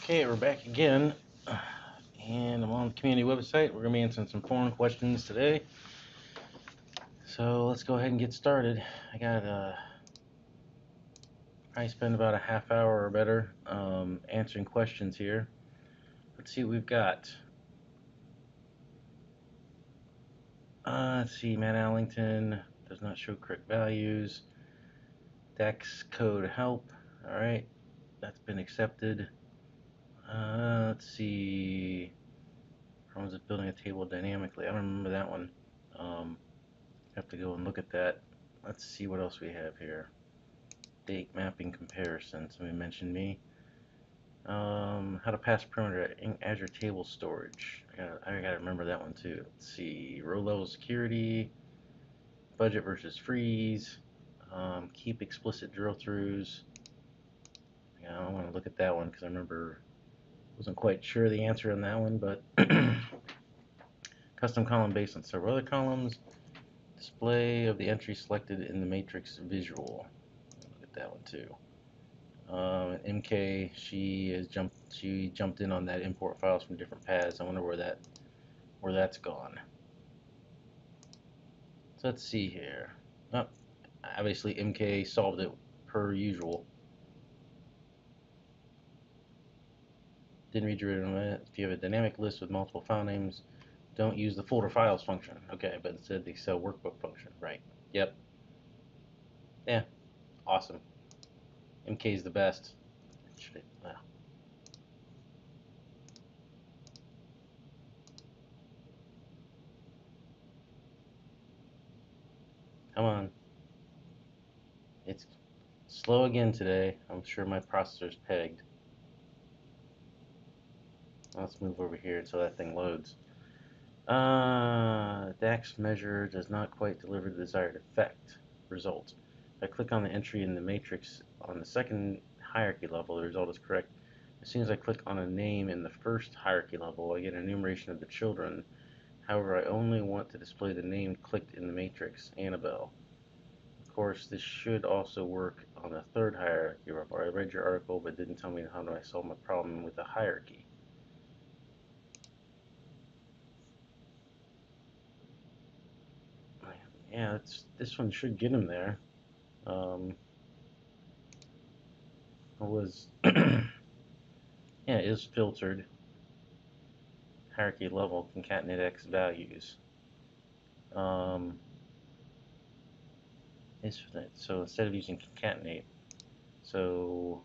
Okay, we're back again, and I'm on the community website. We're going to be answering some foreign questions today. So let's go ahead and get started. I got I spend about a half hour or better answering questions here. Let's see what we've got. Let's see, Matt Allington does not show correct values. DAX code help. All right, that's been accepted. Let's see. How is it building a table dynamically? I don't remember that one. Have to go and look at that. Let's see what else we have here. Date mapping comparison. Somebody mentioned me. How to pass perimeter in Azure table storage. I gotta remember that one too. Let's see. Row level security. Budget versus freeze. Keep explicit drill throughs. Yeah, I want to look at that one because I remember wasn't quite sure the answer on that one, but custom column based on several other columns. Display of the entry selected in the matrix visual. Look at that one too. MK, she jumped in on that import files from different paths. I wonder where that's gone. So let's see here. Oh, obviously MK solved it per usual. Didn't read your it. If you have a dynamic list with multiple file names, don't use the folder files function. Okay, but instead the Excel workbook function. Right. Yep. Yeah. Awesome. MK is the best. Wow. Come on. It's slow again today. I'm sure my processor's pegged. Let's move over here until that thing loads. DAX measure does not quite deliver the desired effect. Result. If I click on the entry in the matrix on the second hierarchy level, the result is correct. As soon as I click on a name in the first hierarchy level, I get an enumeration of the children. However, I only want to display the name clicked in the matrix, Annabelle. Of course, this should also work on the third hierarchy level. I read your article, but didn't tell me how do I solve my problem with the hierarchy. Yeah, this one should get him there. It was, yeah, it is filtered. Hierarchy level, concatenate X values. So instead of using concatenate, so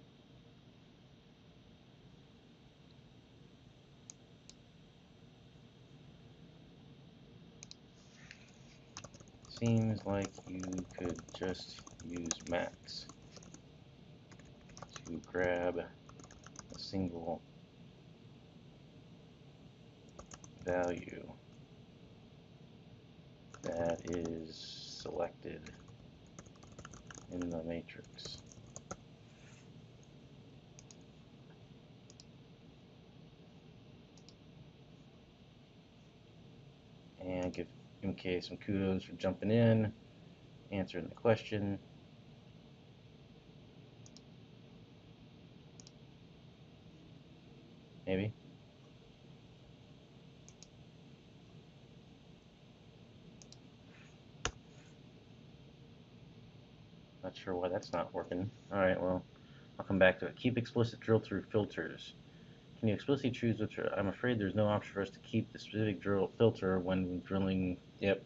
seems like you could just use max to grab a single value that is selected in the matrix. And give MK some kudos for jumping in, answering the question. Maybe. Not sure why that's not working. Alright, well, I'll come back to it. Keep explicit drill through filters. Can you explicitly choose which? I'm afraid there's no option for us to keep the specific drill filter when drilling. Yep.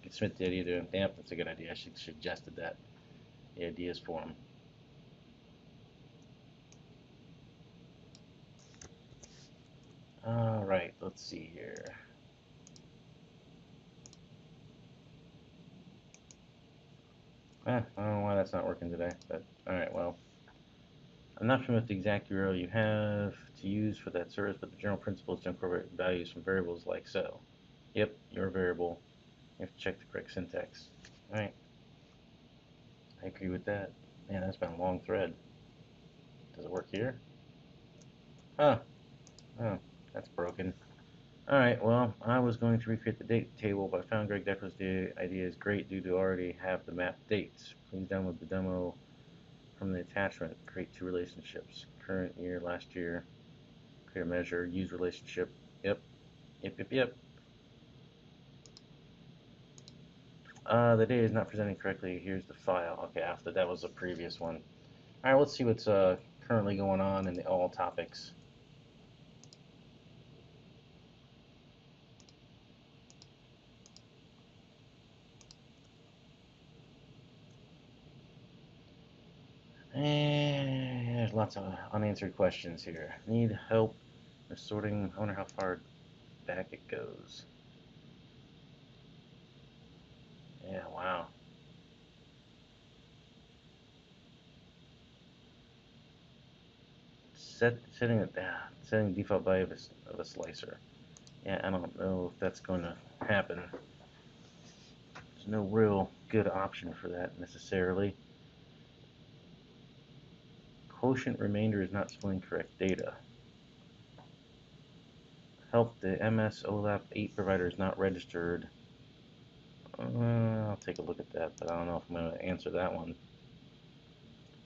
Smith did either. Yep, that's a good idea. I should suggested that. The ideas for him. Alright, let's see here. I don't know why that's not working today, but alright, well. I'm not familiar with the exact URL you have to use for that service, but the general principle is to incorporate values from variables like so. Yep, your variable. You have to check the correct syntax. Alright. I agree with that. Man, that's been a long thread. Does it work here? Huh. Oh, that's broken. Alright, well, I was going to recreate the date table, but I found Greg Decker's idea is great due to already have the map dates. Please download the demo from the attachment. Create two relationships. current year, last year, create a measure, use relationship. Yep. The data is not presented correctly. Here's the file. Okay, after that was the previous one. All right, let's see what's currently going on in the all topics. And there's lots of unanswered questions here. Need help with sorting. I wonder how far back it goes. Yeah, wow. Setting default value of a slicer. Yeah, I don't know if that's going to happen. There's no real good option for that necessarily. Quotient remainder is not displaying correct data. Help, the MS OLAP 8 provider is not registered. I'll take a look at that, but I don't know if I'm going to answer that one.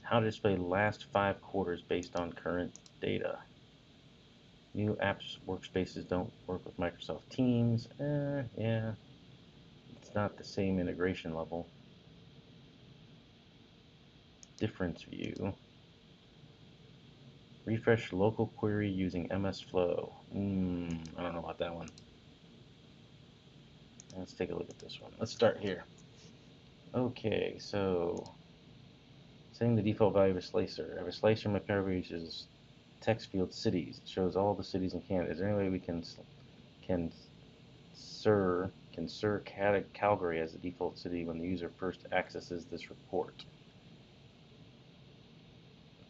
How to display last 5 quarters based on current data. New apps workspaces don't work with Microsoft Teams. Yeah, it's not the same integration level. Difference view. Refresh local query using MS Flow. I don't know about that one. Let's take a look at this one. Let's start here. Okay, so setting the default value of a slicer. I have a slicer in my paragraph uses text field cities. It shows all the cities in Canada. Is there any way we can insert Calgary as the default city when the user first accesses this report?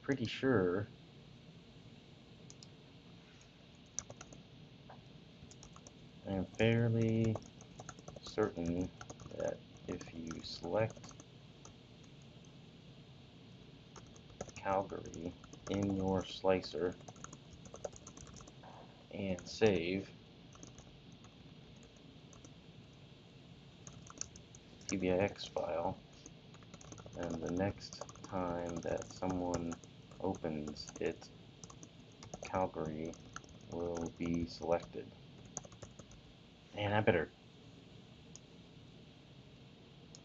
Pretty sure I'm fairly certain that if you select Calgary in your slicer and save PBIX file, and the next time that someone opens it, Calgary will be selected. And I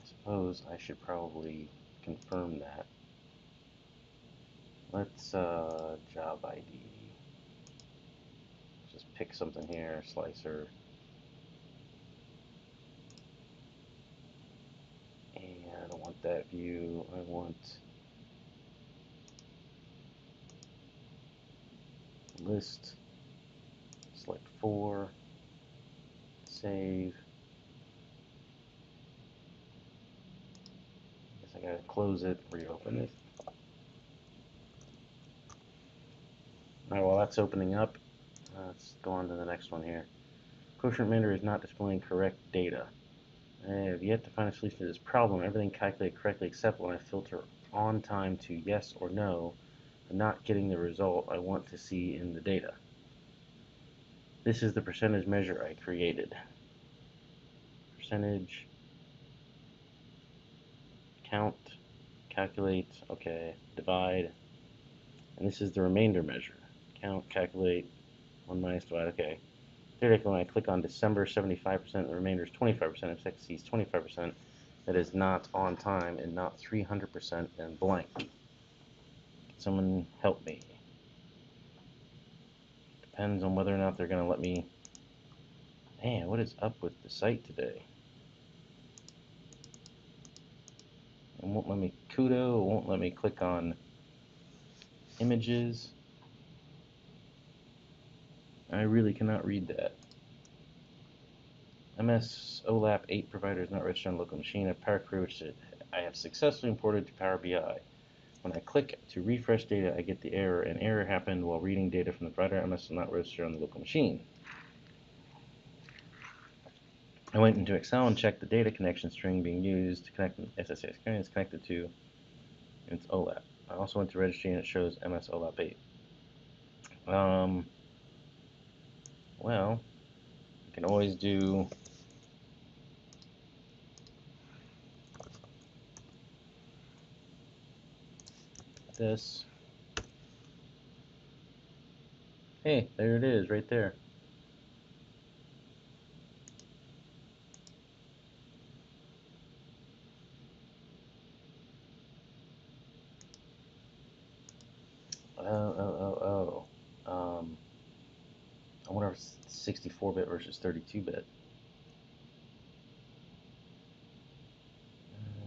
suppose I should probably confirm that. Let's job ID. Just pick something here, slicer. And I don't want that view. I want list. Select 4. Save. I guess I gotta close it, reopen it. Alright, while that's opening up, let's go on to the next one here. Quotient remainder is not displaying correct data. I have yet to find a solution to this problem. Everything calculated correctly except when I filter on time to yes or no, I'm not getting the result I want to see in the data. This is the percentage measure I created. Percentage, count, calculate, okay, divide, and this is the remainder measure. Count, calculate, 1 minus divide, okay. Theoretically, when I click on December 75%, the remainder is 25%, if X sees 25%, that is not on time and not 300% and blank. Can someone help me? Depends on whether or not they're going to let me. Man, what is up with the site today? It won't let me kudo, it won't let me click on images. I really cannot read that. MS OLAP 8 provider is not registered on local machine. A Power Query which I have successfully imported to Power BI. When I click to refresh data, I get the error. An error happened while reading data from the provider. MS is not registered on the local machine. I went into Excel and checked the data connection string being used to connect SSA is connected to its OLAP. I also went to registry and it shows MS OLAP 8. Well, you can always do this. Hey, there it is, right there. I wonder if it's 64-bit versus 32-bit.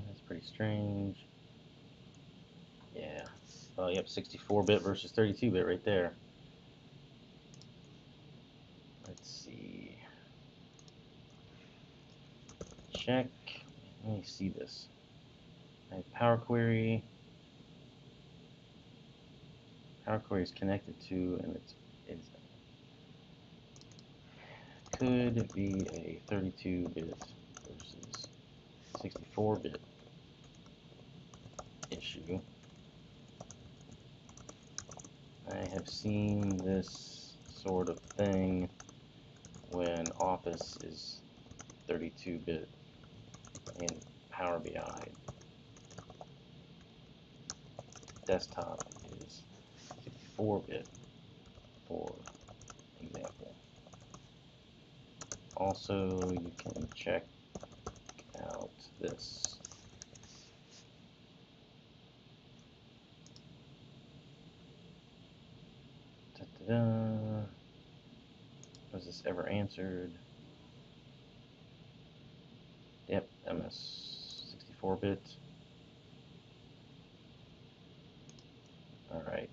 That's pretty strange. Yeah. Oh, yep, 64-bit versus 32-bit right there. Let's see. Check. Let me see this. I have Power Query. Power Query is connected to, and it's could be a 32-bit versus 64-bit issue. I have seen this sort of thing when Office is 32-bit and Power BI Desktop is 64-bit, for example. Also, you can check out this. Was this ever answered? Yep, MS 64-bit. Alright.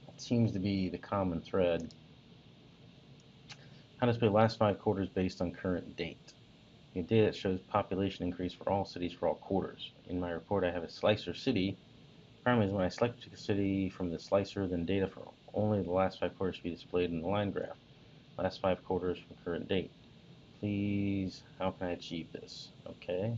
That seems to be the common thread. How to display last 5 quarters based on current date. The data that shows population increase for all cities for all quarters. In my report, I have a slicer city. The problem is when I select a city from the slicer, then data for only the last 5 quarters to be displayed in the line graph. Last 5 quarters from current date. Please, how can I achieve this? Okay.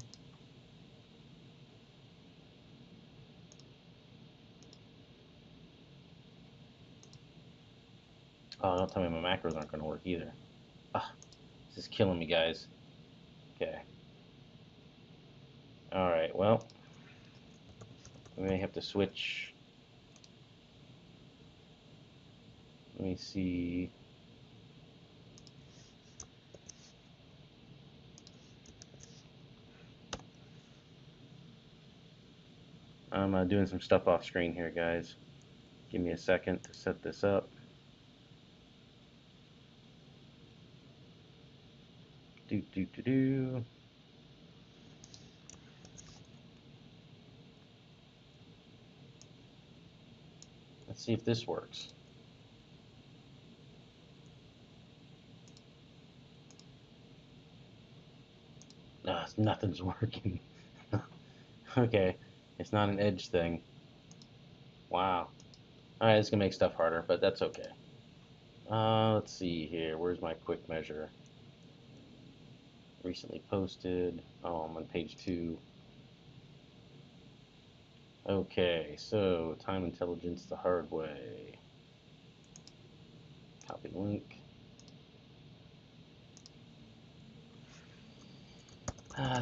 Oh, don't tell me my macros aren't going to work either. Ah, this is killing me, guys. Okay. Alright, well, we may have to switch. Let me see. I'm doing some stuff off screen here, guys. Give me a second to set this up. Do. Let's see if this works. No, nothing's working. Okay, it's not an edge thing. Wow. Alright, it's gonna make stuff harder, but that's okay. Let's see here. Where's my quick measure? Recently posted. Oh, I'm on page 2. Okay, so time intelligence the hard way. Copy the link.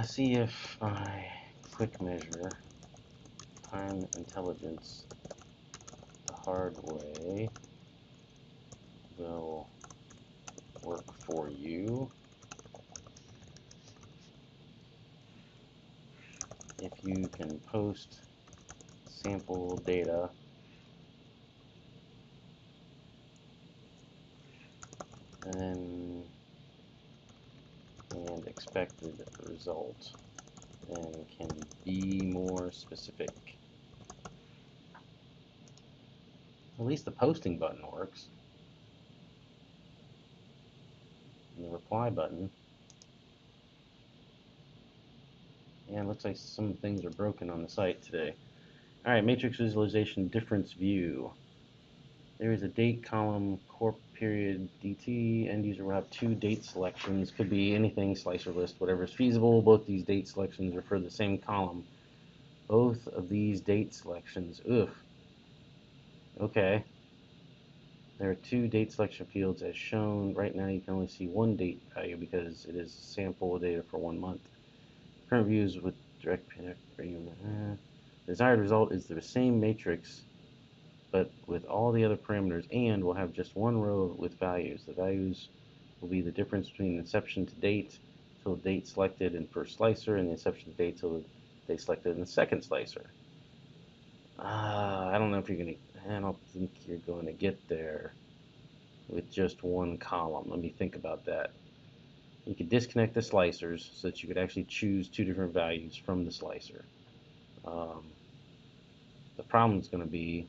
See if my quick measure time intelligence the hard way will work for you. If you can post sample data and expected result, then can be more specific. At least the posting button works. And the reply button. Yeah, it looks like some things are broken on the site today. Alright, matrix visualization difference view. There is a date column, core period, DT. End user will have 2 date selections. Could be anything, slicer list, whatever is feasible. Both these date selections refer to the same column. Both of these date selections. Ugh. Okay. There are 2 date selection fields as shown. Right now you can only see 1 date value because it is sample data for 1 month. Current views with direct desired result is the same matrix but with all the other parameters, and we'll have just one row with values. The values will be the difference between inception to date till the date selected in first slicer and the inception to date till the date selected in the second slicer. I don't know if you're gonna. I don't think you're going to get there with just one column. Let me think about that. You could disconnect the slicers so that you could actually choose two different values from the slicer. The problem is going to be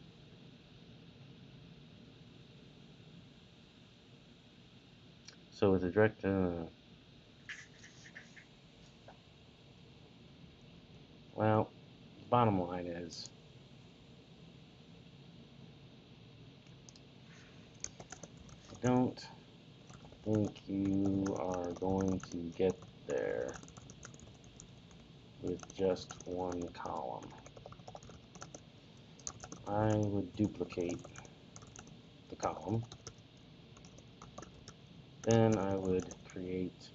so with the direct well, the bottom line is I don't think you are going to get there with just one column. I would duplicate the column. Then I would create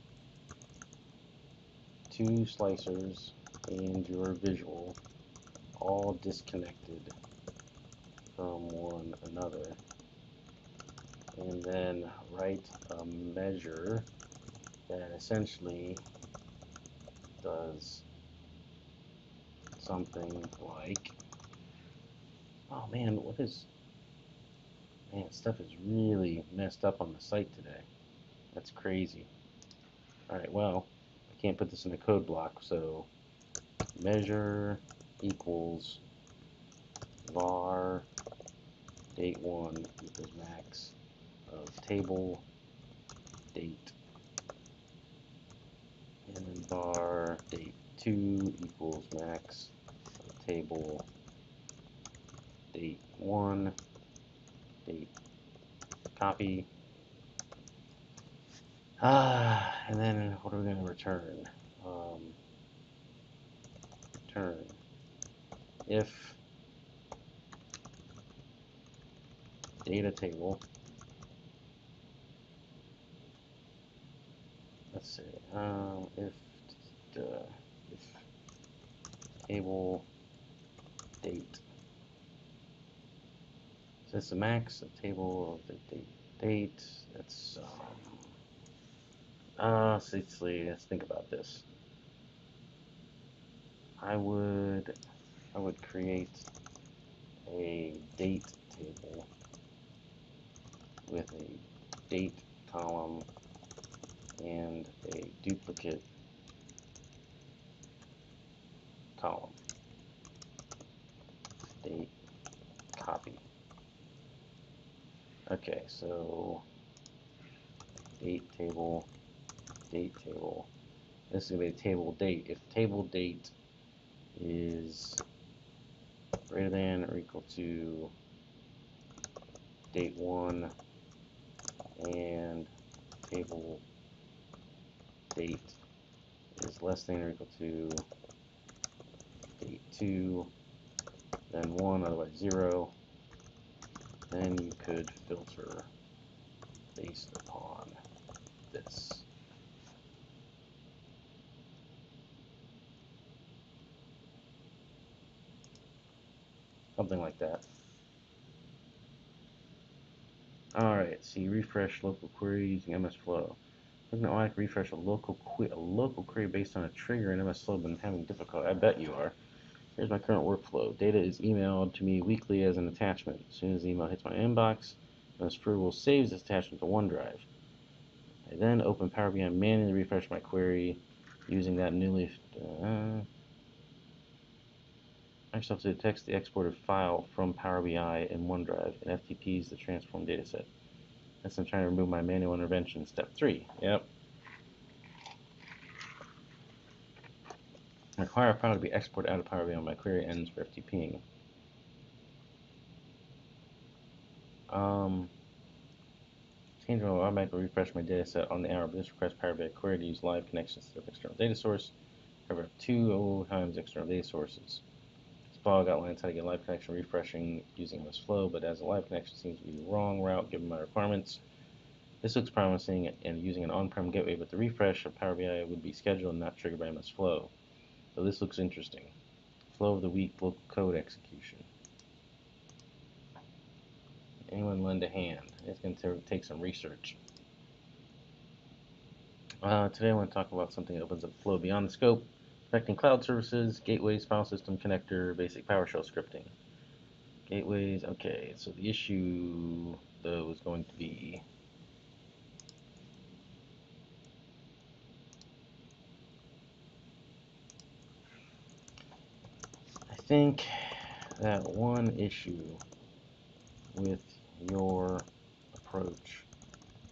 two slicers and your visual all disconnected from one another, and then write a measure that essentially does something like, oh man, stuff is really messed up on the site today. That's crazy. Alright, well, I can't put this in a code block, so measure equals var date1 equals max of table date, and then var date2 equals max of table date1 date copy. And then what are we going to return? Return if data table, let's see, if table date, so that's the max of table of the date, that's let's think about this. I would create a date table with a date column and a duplicate column. Date copy. Okay, so date table, date table. This is going to be a table date. If table date is greater than or equal to date 1 and table date is less than or equal to date 2, then 1, otherwise 0, then you could filter based upon this. Something like that. Alright, so you refresh local query using MS Flow. Looking at automatic refresh a local query based on a trigger in MS Flow, been having difficulty. I bet you are. Here's my current workflow. Data is emailed to me weekly as an attachment. As soon as the email hits my inbox, MS Flow will save this attachment to OneDrive. I then open Power BI and manually refresh my query using that newly Microsoft detects the exported file from Power BI in OneDrive and FTPs the transformed dataset. Next, I'm trying to remove my manual intervention. Step 3. Yep. Require a file to be exported out of Power BI. My query ends for FTPing. Change will automatically refresh my dataset on the hour, but this requires Power BI query to use live connections to the external data source. Cover 2 times external data sources. Blog outlines how to get live connection refreshing using MS Flow, but as a live connection seems to be the wrong route given my requirements. This looks promising and using an on-prem gateway, but the refresh of Power BI would be scheduled and not triggered by MS Flow. So this looks interesting. Flow of the week, local code execution. Anyone lend a hand? It's going to take some research. Today I want to talk about something that opens up flow beyond the scope, connecting cloud services, gateways, file system connector, basic PowerShell scripting. Gateways, okay, so the issue though is going to be I think that one issue with your approach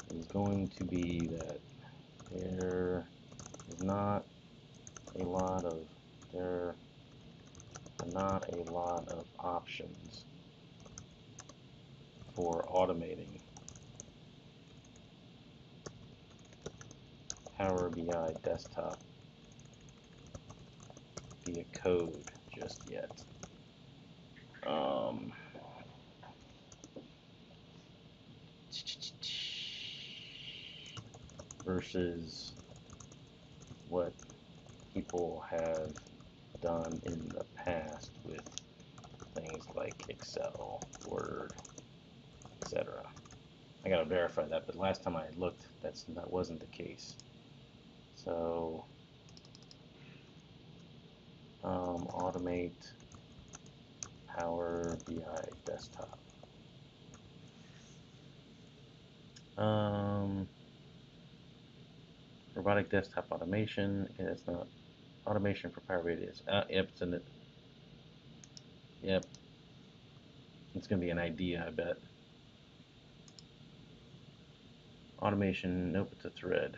is going to be that there are not a lot of options for automating Power BI Desktop via code just yet. Versus what people have done in the past with things like Excel, Word, etc. I gotta verify that, but last time I looked, that wasn't the case. So automate Power BI Desktop. Robotic desktop automation. Okay, that's not automation for Power BI. Yep, it's in it. Yep, it's gonna be an idea, I bet. Automation. Nope, it's a thread.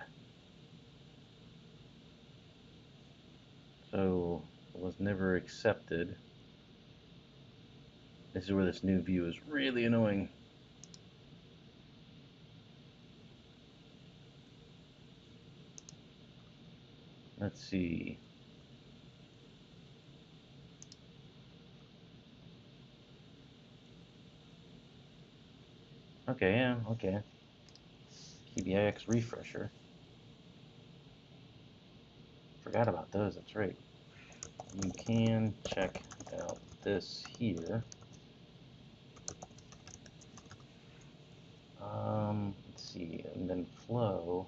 So it was never accepted. This is where this new view is really annoying. Let's see. Okay, yeah, okay. KBIX refresher. Forgot about those, that's right. You can check out this here. Let's see, and then flow.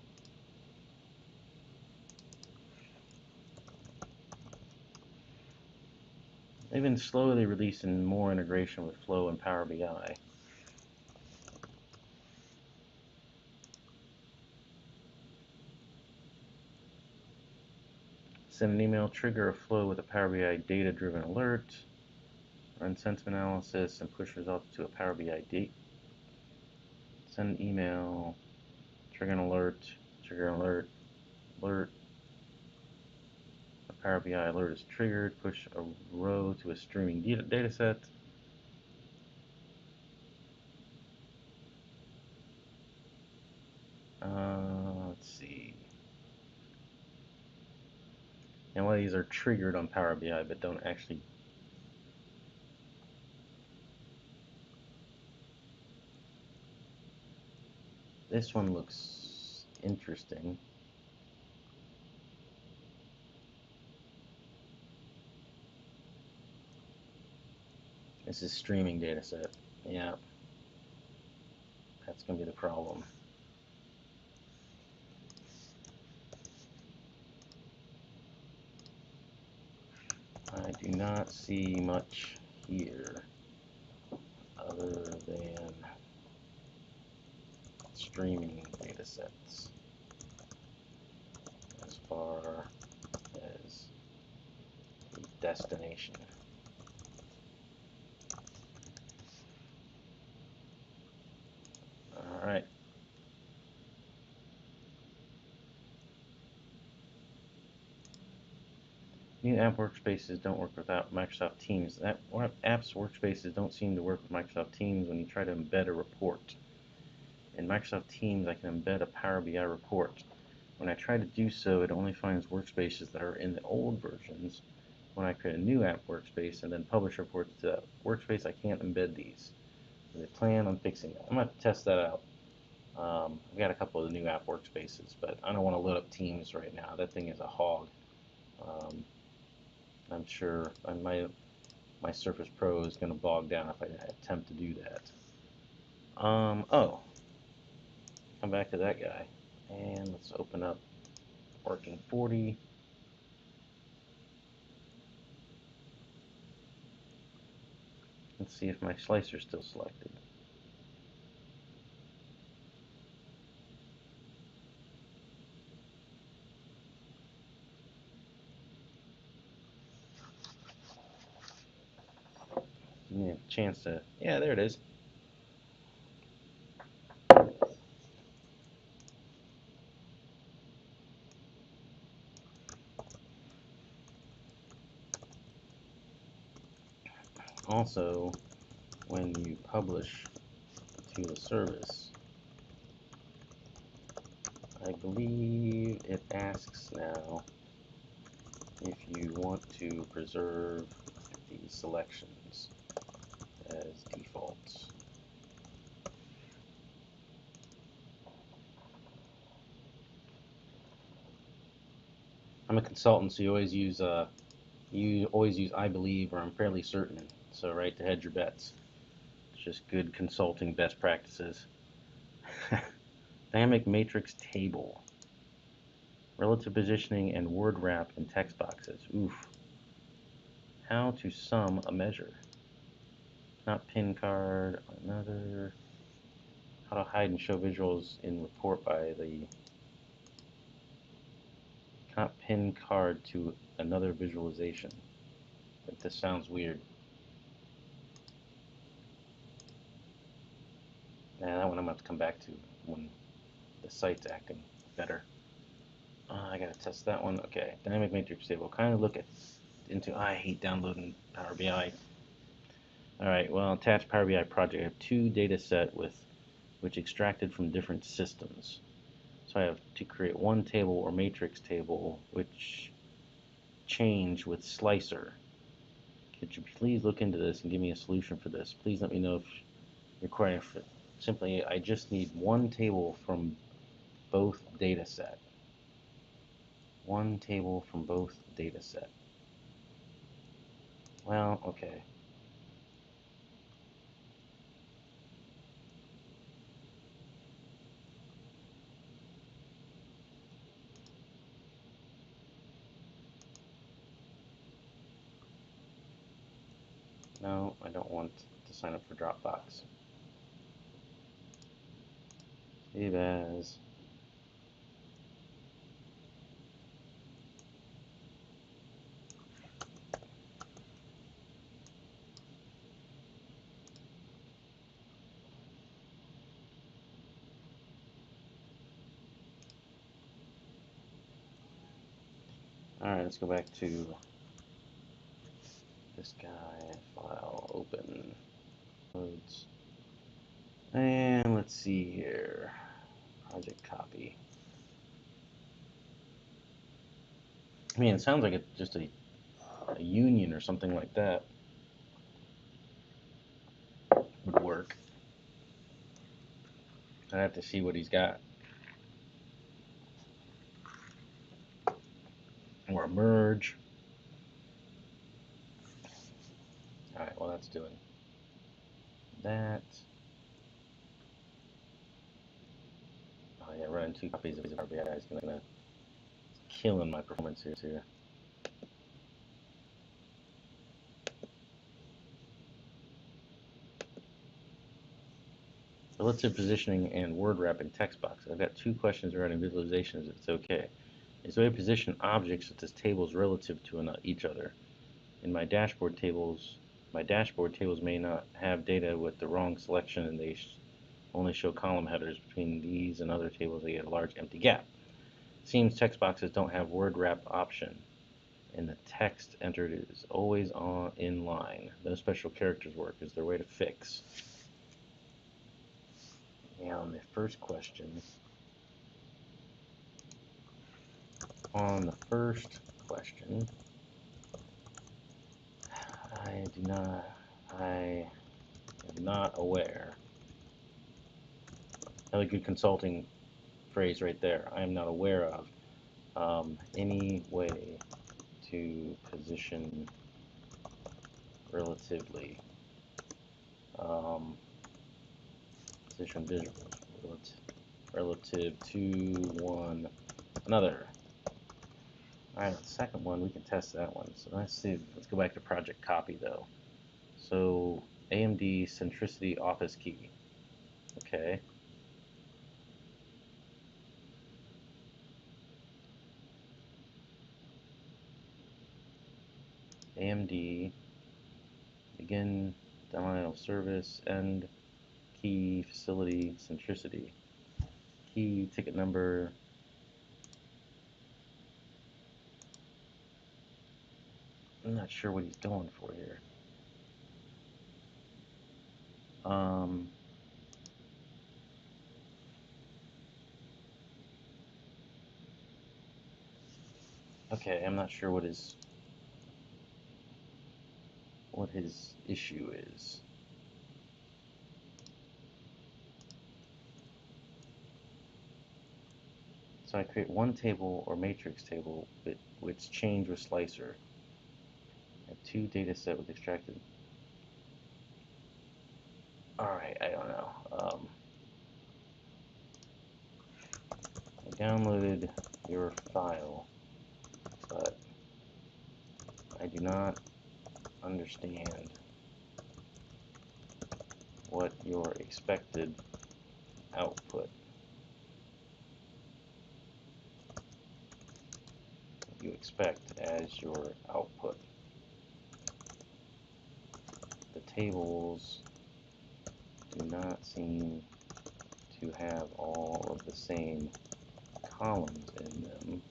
They've been slowly releasing more integration with Flow and Power BI. Send an email, trigger a flow with a Power BI data-driven alert, run sentiment analysis, and push results to a Power BI date. Send an email, trigger an alert, alert. A Power BI alert is triggered, push a row to a streaming data set. Let's see. And one of these are triggered on Power BI, but don't actually. This one looks interesting. This is streaming data set. Yeah. That's going to be the problem. I do not see much here other than streaming data sets as far as the destination. All right. New app workspaces don't work without Microsoft Teams. Apps workspaces don't seem to work with Microsoft Teams when you try to embed a report. In Microsoft Teams, I can embed a Power BI report. When I try to do so, it only finds workspaces that are in the old versions. When I create a new app workspace and then publish reports to that workspace, I can't embed these. So they plan on fixing that. I'm going to test that out. I've got a couple of the new app workspaces, but I don't want to load up Teams right now. That thing is a hog. I'm sure my Surface Pro is going to bog down if I attempt to do that. Oh, come back to that guy, and let's open up Working 40. Let's see if my slicer is still selected. Give me a chance to, yeah, there it is. Also, when you publish to the service, I believe it asks now if you want to preserve these selections as defaults. I'm a consultant, so you always use I believe or I'm fairly certain. So right to hedge your bets. It's just good consulting best practices. Dynamic matrix table. Relative positioning and word wrap in text boxes. Oof. How to sum a measure. Not pin card, another. How to hide and show visuals in report by the. Not pin card to another visualization. But this sounds weird. Nah, that one I'm going to have to come back to when the site's acting better. I gotta test that one. Okay, dynamic matrix table. Kind of look into. I hate downloading Power BI. All right, well, attached Power BI project. I have two data set which extracted from different systems. So I have to create one table or matrix table which change with slicer. Could you please look into this and give me a solution for this? Please let me know if you're requiring it. Simply, I just need one table from both data set. One table from both data set. Well, okay. No, I don't want to sign up for Dropbox. Save as. Alright, let's go back to this guy. File, open, loads. And let's see here. Project copy. I mean, it sounds like it's just a union or something like that would work. I'd have to see what he's got. Or a merge. Alright, well, that's doing that. Oh, yeah, running two copies of Power BI is going to killing my performance here. Relative positioning and word wrap in text box. I've got two questions regarding visualizations, if it's okay. Is the way to position objects such as tables relative to each other. In my dashboard tables may not have data with the wrong selection and they only show column headers. Between these and other tables they get a large empty gap. It seems text boxes don't have word wrap option and the text entered is always in line. No special characters work. Is there a way to fix? Now on the first question, I am not aware. Another good consulting phrase right there. I am not aware of any way to position relatively. Position visuals relative to one another. Alright, the second one, we can test that one. So let's see. Let's go back to project copy though. So AMD centricity office key. Okay. AMD begin denial of service, end key facility centricity. Key ticket number. I'm not sure what he's going for here. Okay, I'm not sure what his issue is. So I create one table or matrix table which change with slicer. I have two data set with extracted. Alright, I don't know. I downloaded your file, but I do not understand what your expected output. You expect as your output. The tables do not seem to have all of the same columns in them.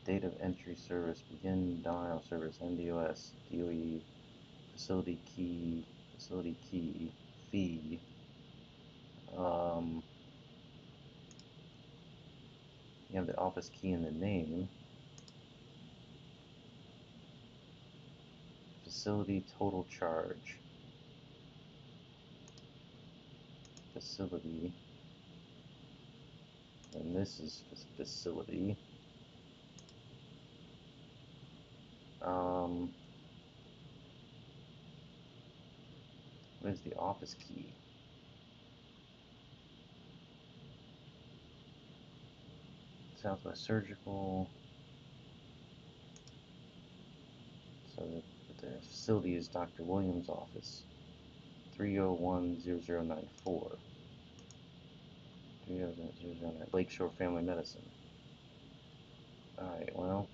Date of entry service, begin dial service, NDOS, DOE, facility key, fee. You have the office key in the name. Facility total charge. Facility. And this is facility. What is the office key? Southwest Surgical. So the facility is Dr. Williams' office. 3010094. 3010094. Lakeshore Family Medicine. Alright, well,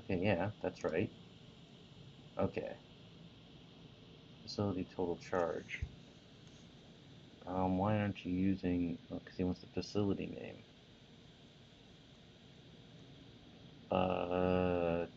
okay, yeah, that's right. Okay. Facility total charge. Why aren't you using, because he wants the facility name. But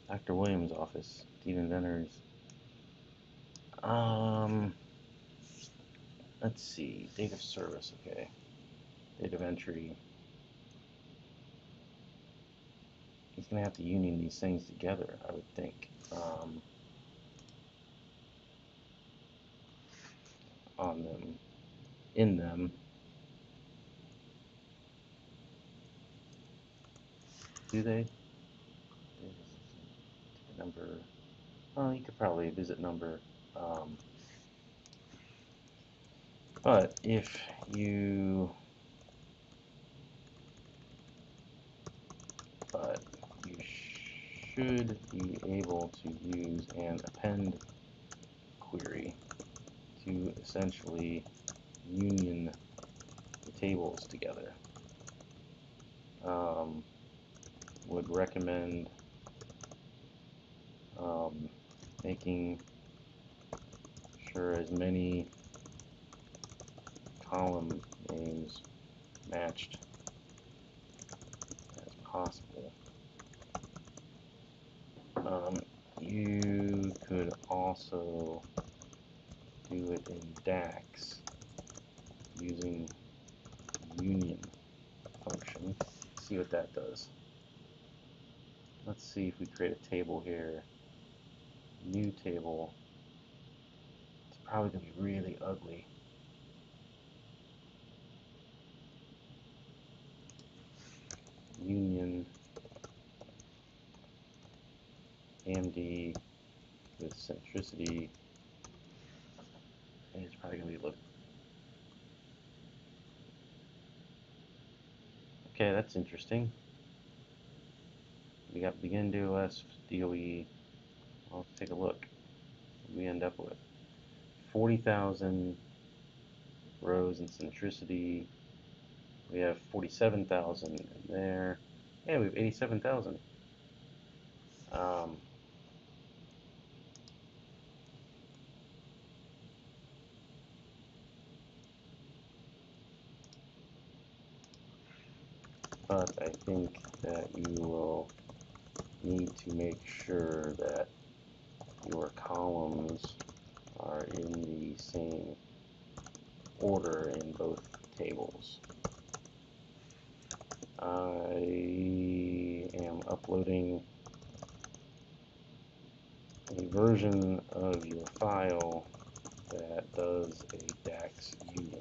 Dr. Williams' office, Dean Inventors. Let's see, date of service, okay. Date of entry. He's gonna have to union these things together, I would think. On them, in them. Do they? Number. Oh, you could probably visit number. But if you should be able to use an append query to essentially union the tables together. Would recommend making sure as many column names matched as possible. You could also do it in DAX using union function. See what that does. Let's see if we create a table here. New table. It's probably going to be really ugly. Union AMD with centricity. And it's probably going to be look. Okay, that's interesting. We got begin DOS, DOE. Well, let's take a look. What we end up with 40,000 rows in centricity. We have 47,000 in there. Yeah, we have 87,000. But I think that you will need to make sure that your columns are in the same order in both tables. I am uploading a version of your file that does a DAX union.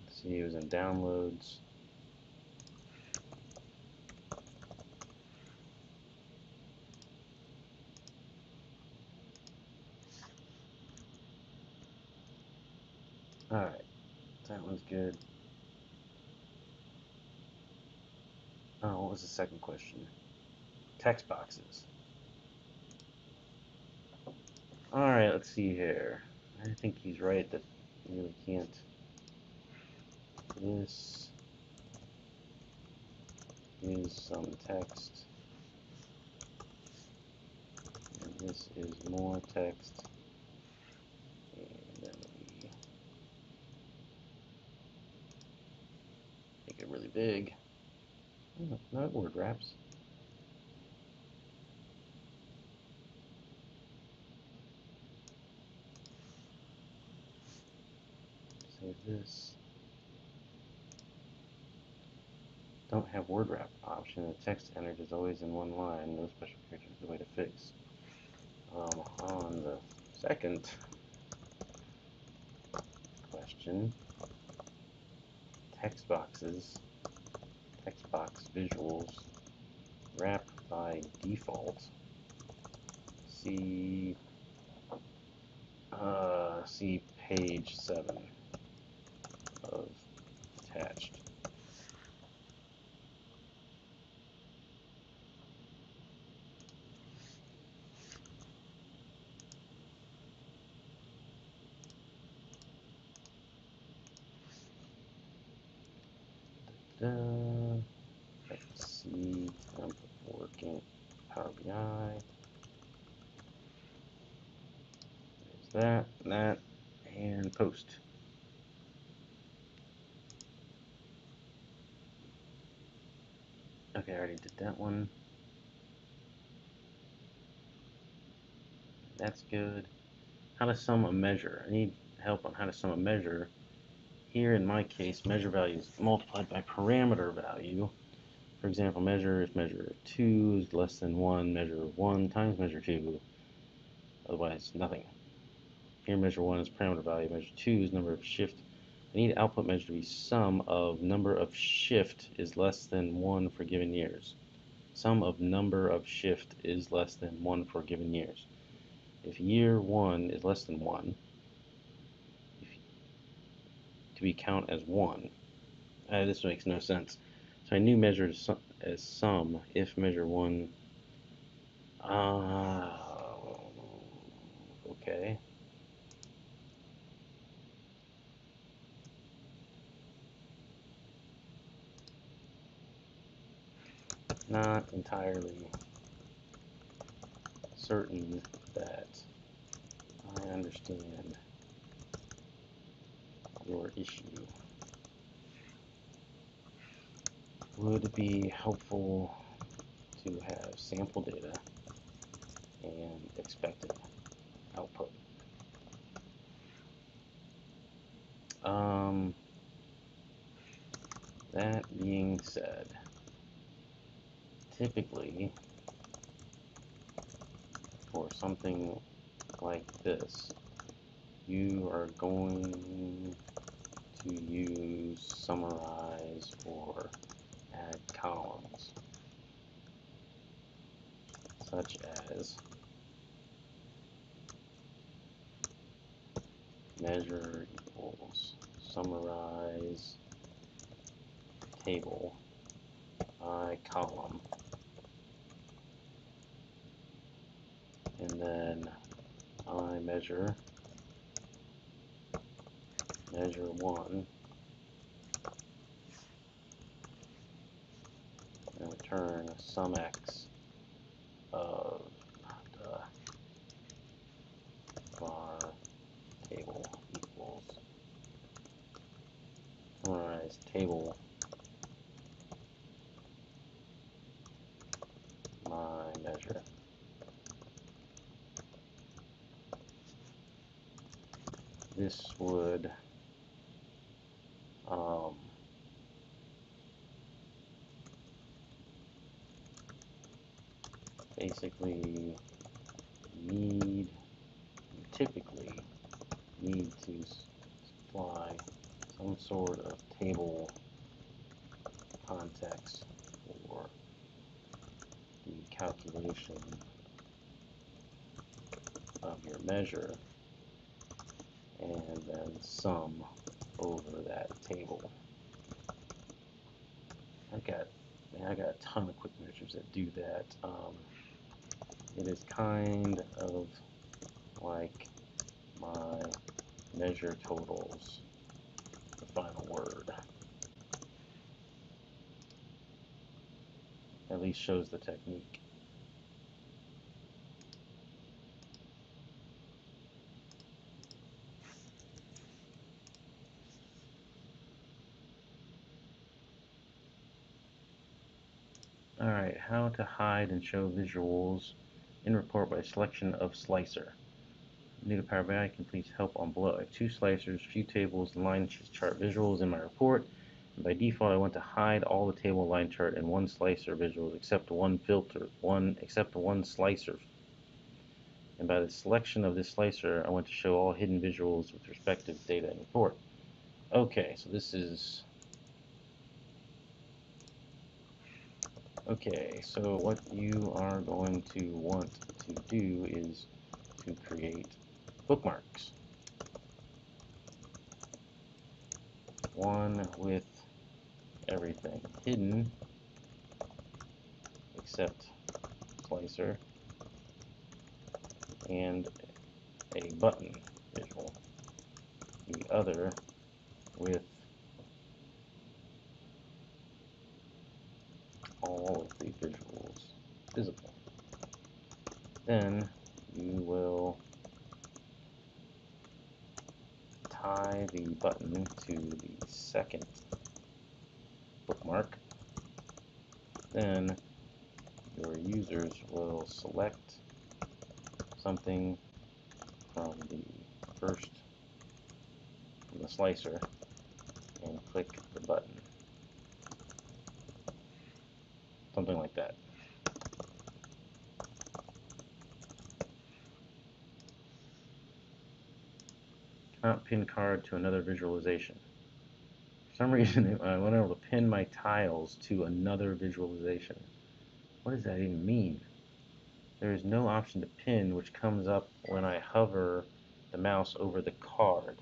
See, it was in downloads. Alright, that one's good. Oh, what was the second question? Text boxes. Alright, let's see here. I think he's right that you really can't. This is some text, and this is more text, and then we make it really big. Oh, no, it word wraps. Save this. Don't have word wrap option. The text entered is always in one line. No special character is the way to fix. On the second question, text boxes, text box visuals, wrap by default. See page 7 of attached. Let's see, I'm working Power BI. There's that, and post. Okay, I already did that one. That's good. How to sum a measure. I need help on how to sum a measure. Here in my case, measure value is multiplied by parameter value. For example, measure if measure 2 is less than 1, measure 1 times measure 2. Otherwise, nothing. Here, measure 1 is parameter value, measure 2 is number of shift. I need output measure to be sum of number of shift is less than 1 for given years. Sum of number of shift is less than 1 for given years. If year 1 is less than 1, to be count as 1. This makes no sense. So I knew measure as sum if measure 1. Okay. not entirely certain that I understand your issue. Would it be helpful to have sample data and expected output? That being said, typically for something like this, you are going to use summarize or add columns, such as measure equals summarize table by column, and then I measure 1 and return sum x of var table equals summarize table my measure. This would basically typically need to supply some sort of table context for the calculation of your measure, and then sum over that table. I got a ton of quick measures that do that. It is kind of like my measure totals, the final word. At least shows the technique. Alright, how to hide and show visuals in report by selection of slicer. New to Power BI, can please help on below. I have 2 slicers, few tables, line chart visuals in my report. And by default, I want to hide all the table, line chart, and 1 slicer visuals except one slicer. And by the selection of this slicer, I want to show all hidden visuals with respective data in report. Okay, so this is... Okay, so what you are going to want to do is to create bookmarks. One with everything hidden except slicer, and a button visual. The other with all of the visuals visible. Then you will tie the button to the second bookmark. Then your users will select something from the slicer and click the button. Something like that. Cannot pin card to another visualization. For some reason, I wasn't able to pin my tiles to another visualization. What does that even mean? There is no option to pin, which comes up when I hover the mouse over the card.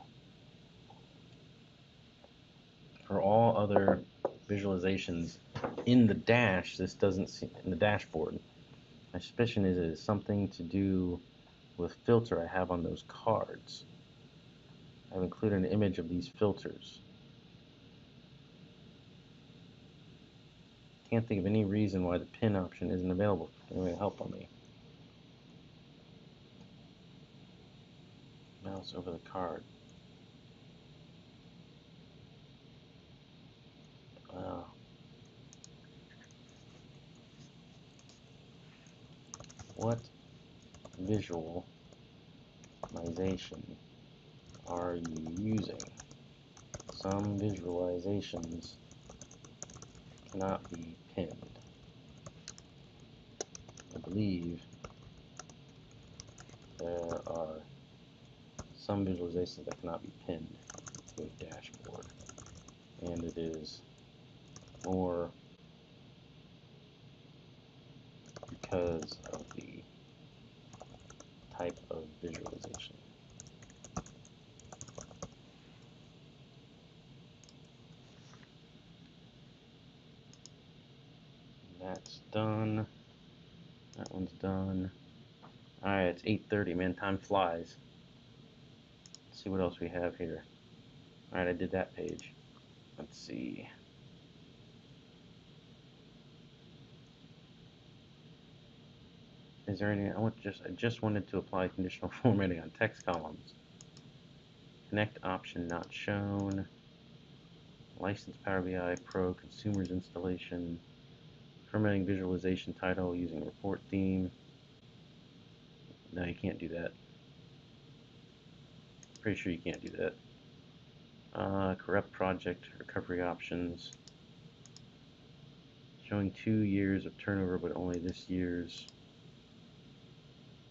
For all other visualizations in the dash, this doesn't seem in the dashboard. My suspicion is it is something to do with filter I have on those cards. I've included an image of these filters. Can't think of any reason why the pin option isn't available. Can anybody help on me? Mouse over the card. What visualization are you using? Some visualizations cannot be pinned. I believe there are some visualizations that cannot be pinned to a dashboard, and it is more because of the type of visualization. That's done. That one's done. Alright, it's 8:30, man. Time flies. Let's see what else we have here. Alright, I did that page. Let's see. Is there any? I just wanted to apply conditional formatting on text columns. Connect option not shown. Licensed Power BI Pro consumers installation. Formatting visualization title using report theme. No, you can't do that. Pretty sure you can't do that. Corrupt project recovery options. Showing 2 years of turnover, but only this year's.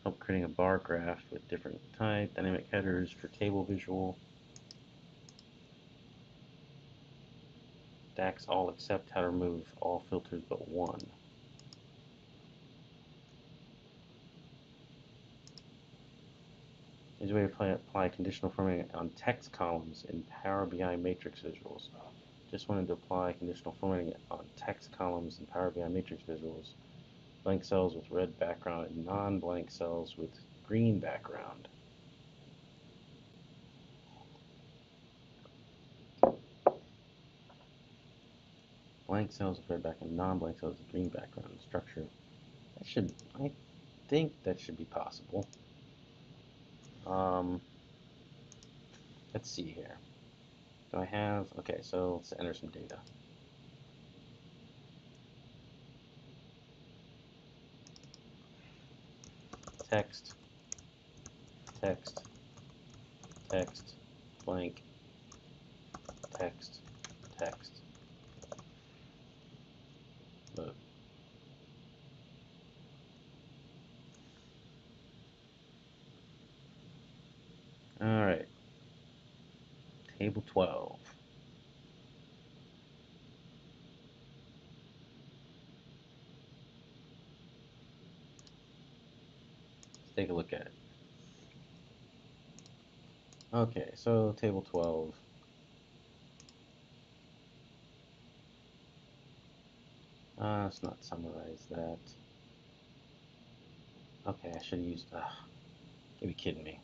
Help creating a bar graph with different type, dynamic headers for table visual. DAX all except how to remove all filters but one. Here's a way to apply conditional formatting on text columns in Power BI matrix visuals. Just wanted to apply conditional formatting on text columns in Power BI matrix visuals. Blank cells with red background and non-blank cells with green background. Blank cells with red background, non-blank cells with green background structure. I think that should be possible. Let's see here. Do I have, okay, so let's enter some data. Text, text, text, blank, text, text. Load. All right. Table 12. Let's take a look at it. Okay, so table 12. Let's not summarize that. Okay, I should have used, you be kidding me.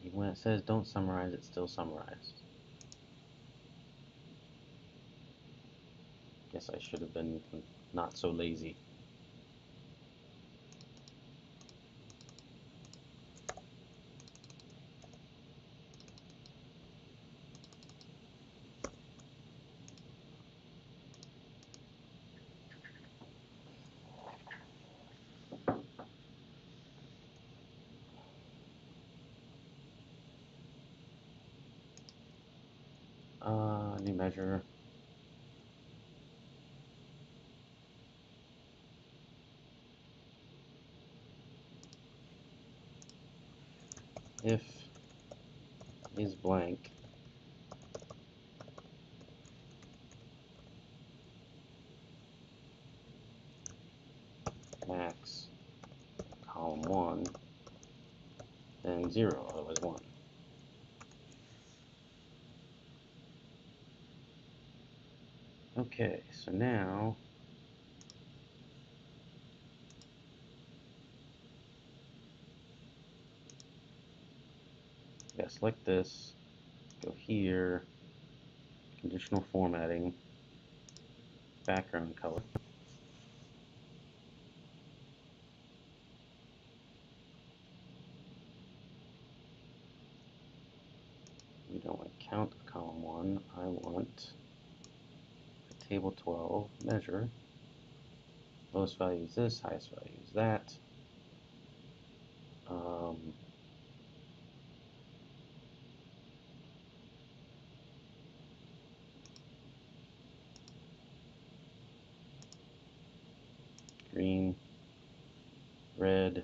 Even when it says don't summarize, it's still summarized. Guess I should have been not so lazy. New measure. If is blank, max column 1, then 0, otherwise 1. Okay, so now yeah, select this, go here, conditional formatting, background color. We don't want count of column 1. I want a table 12 measure. Lowest value is this, highest value is that. Green, red,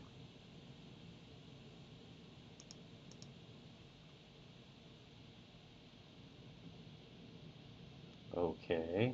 okay.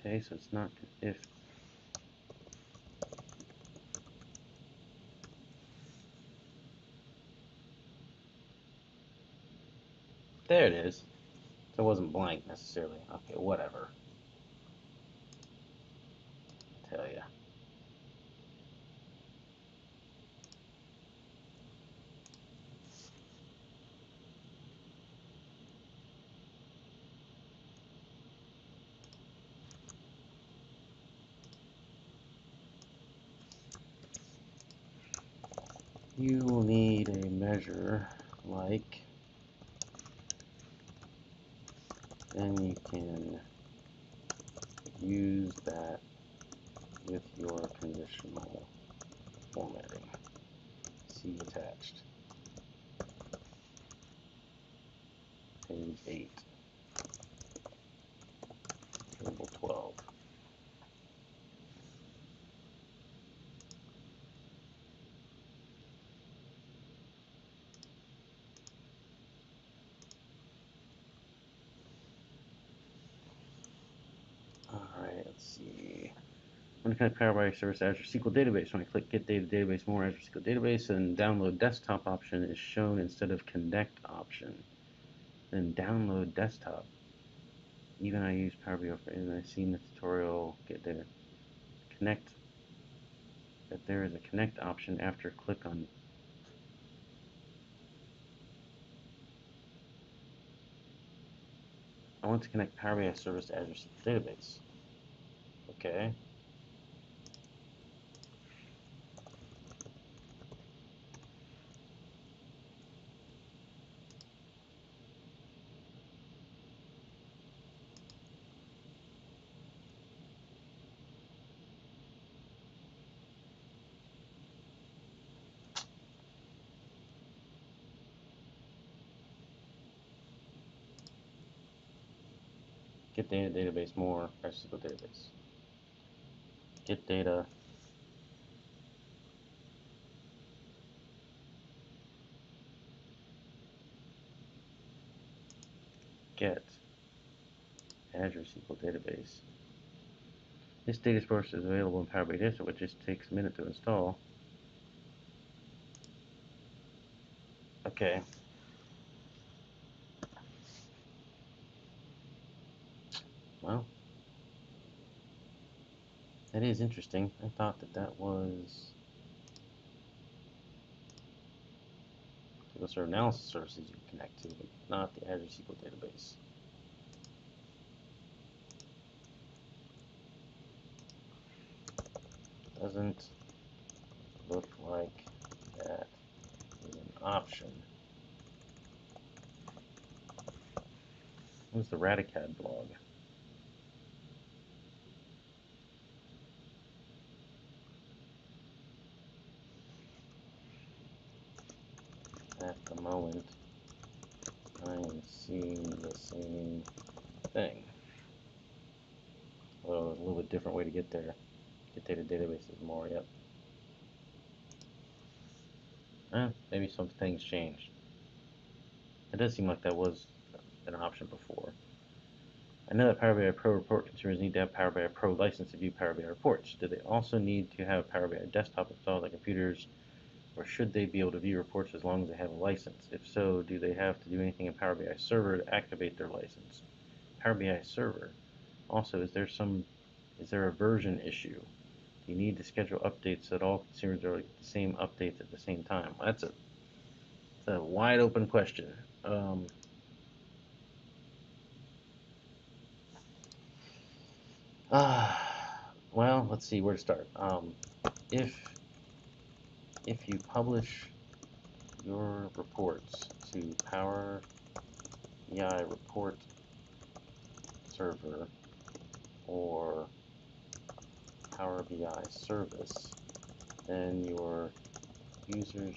Okay, so it's not if. There it is. So it wasn't blank necessarily. Okay, whatever. I tell ya. You will need a measure like, then you can use that with your conditional formatting. See attached. Page 8. Table 12. Alright, let's see. I'm going to connect Power BI Service Azure SQL Database. When I click Get Database More, Azure SQL Database, and Download Desktop option is shown instead of Connect option. Then Download Desktop. Even I use Power BI, and I've seen the tutorial Get Data. Connect. That there is a Connect option after click on. I want to connect Power BI Service to Azure SQL Database. Okay. Get Data Database More, Azure SQL Database. Get Data. Get Azure SQL Database. This data source is available in Power BI Desktop, which just takes a minute to install. Okay. Well, that is interesting. I thought that was those are analysis services you can connect to, but not the Azure SQL Database. Doesn't look like that is an option. What's the Radicad blog? At the moment, seeing the same thing. Well, a little bit different way to get there. Get data databases more, yep. Maybe some things changed. It does seem like that was an option before. I know that Power BI Pro report consumers need to have Power BI Pro license to view Power BI reports. Do they also need to have Power BI Desktop installed on computers, or should they be able to view reports as long as they have a license? If so, do they have to do anything in Power BI Server to activate their license? Power BI Server. Also, is there a version issue? Do you need to schedule updates so that all consumers are the same updates at the same time? That's a wide open question. Well, let's see where to start. If you publish your reports to Power BI Report Server or Power BI Service, then your viewers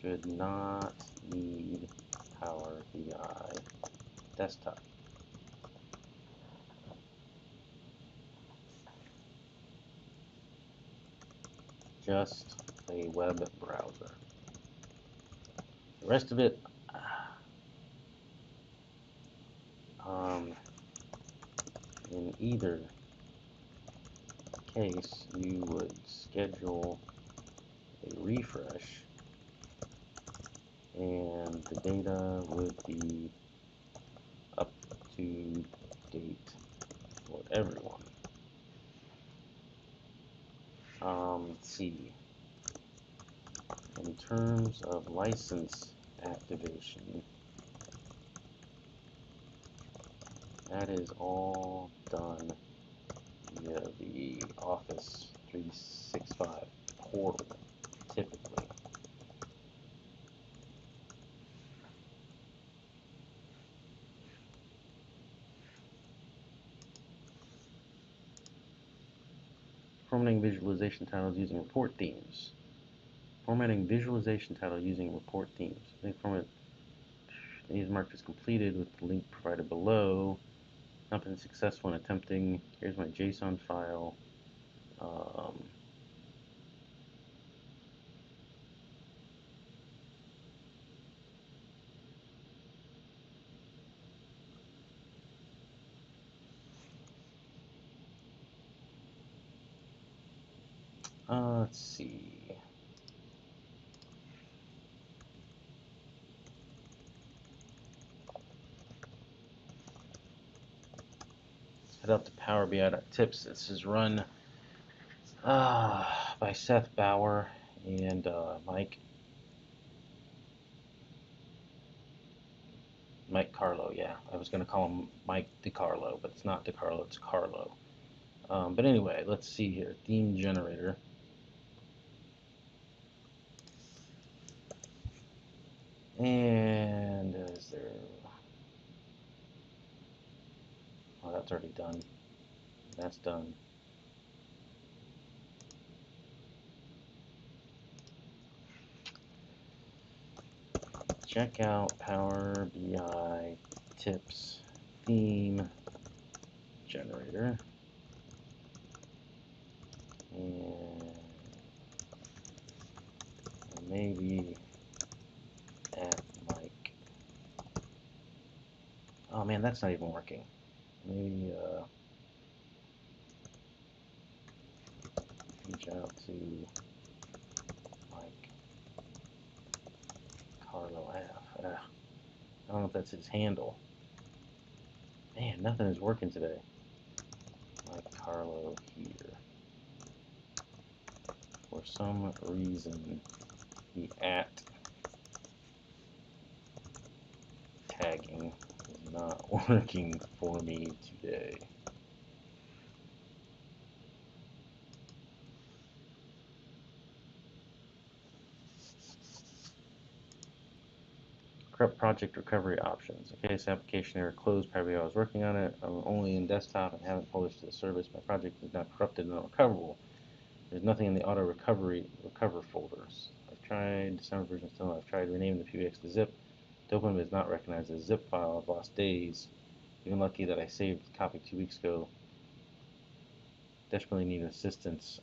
should not need Power BI Desktop. Just a web browser. The rest of it, in either case, you would schedule a refresh and the data would be up to date for everyone. Let's see. In terms of license activation, that is all done via the Office 365 portal, typically. Formatting visualization titles using report themes. Formatting visualization title using report themes. Format is marked as completed with the link provided below. Not been successful in attempting. Here's my JSON file. Let's see. Head up to PowerBI.tips. This is run by Seth Bauer and Mike Carlo. Yeah, I was going to call him Mike DiCarlo, but it's not DiCarlo, it's Carlo. But anyway, let's see here. Theme generator. And is there... Oh, that's already done. That's done. Check out Power BI Tips Theme Generator. And maybe at Mike. Oh man, that's not even working. Maybe reach out to Mike Carlo F. I don't know if that's his handle. Man, nothing is working today. Mike Carlo here. For some reason, the @ tagging is not working for me today. Corrupt project recovery options. In case application error closed, Power BI was working on it. I'm only in desktop and haven't published to the service. My project is not corrupted and unrecoverable. There's nothing in the auto recover folders. I've tried December version still. I've tried renaming the PBX to zip. Dopamine is not recognized as a zip file. I've lost days. Even lucky that I saved the copy 2 weeks ago. Desperately need assistance.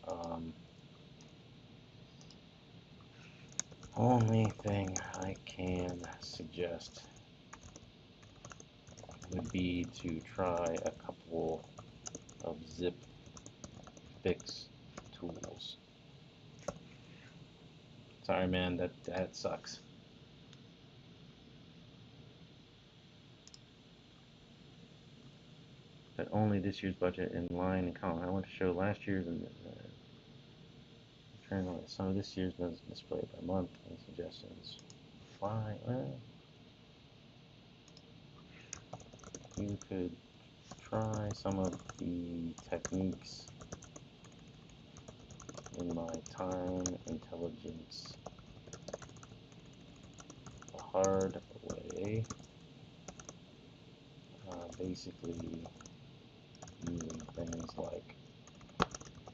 Only thing I can suggest would be to try a couple of zip fix tools. Sorry, man, that sucks. But only this year's budget in line and column. I want to show last year's and turn on some of this year's display by month. Any suggestions? Why? Well, you could try some of the techniques in my time intelligence the hard way. Basically using things like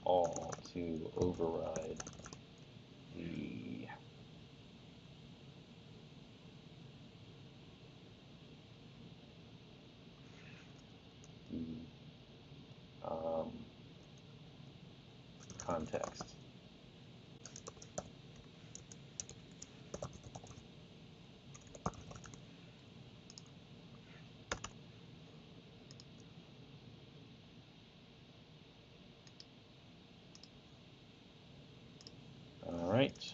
all to override the context. Alright,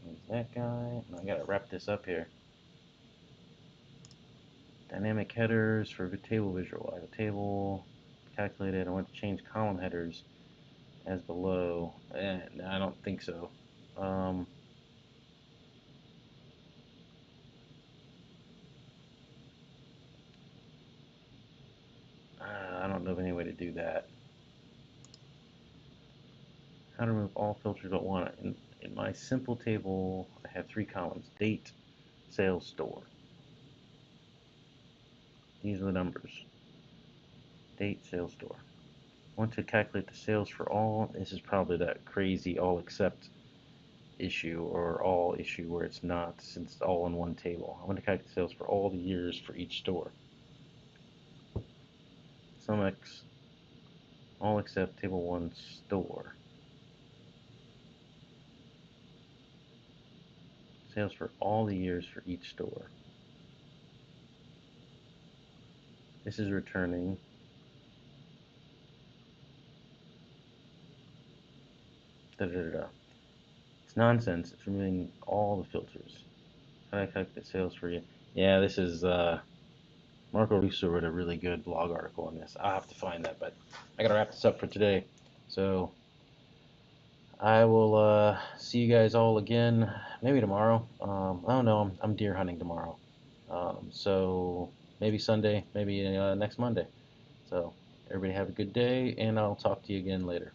there's that guy. And I gotta wrap this up here. Dynamic headers for table visual. I have a table calculated. I want to change column headers as below. No, I don't think so. I don't know of any way to do that. How to remove all filters but one. In my simple table, I have 3 columns: date, sales, store. These are the numbers: date, sales, store. I want to calculate the sales for all. This is probably that crazy all except issue or all issue where it's not, since it's all in one table. I want to calculate the sales for all the years for each store. Sum X, all except table 1 store. Sales for all the years for each store. This is returning It's nonsense. It's removing all the filters. How do I calculate the sales for you? Yeah, this is Marco Russo wrote a really good blog article on this. I'll have to find that, but I gotta wrap this up for today. So I will see you guys all again, maybe tomorrow. I don't know. I'm deer hunting tomorrow, so maybe Sunday, maybe next Monday. So everybody have a good day, and I'll talk to you again later.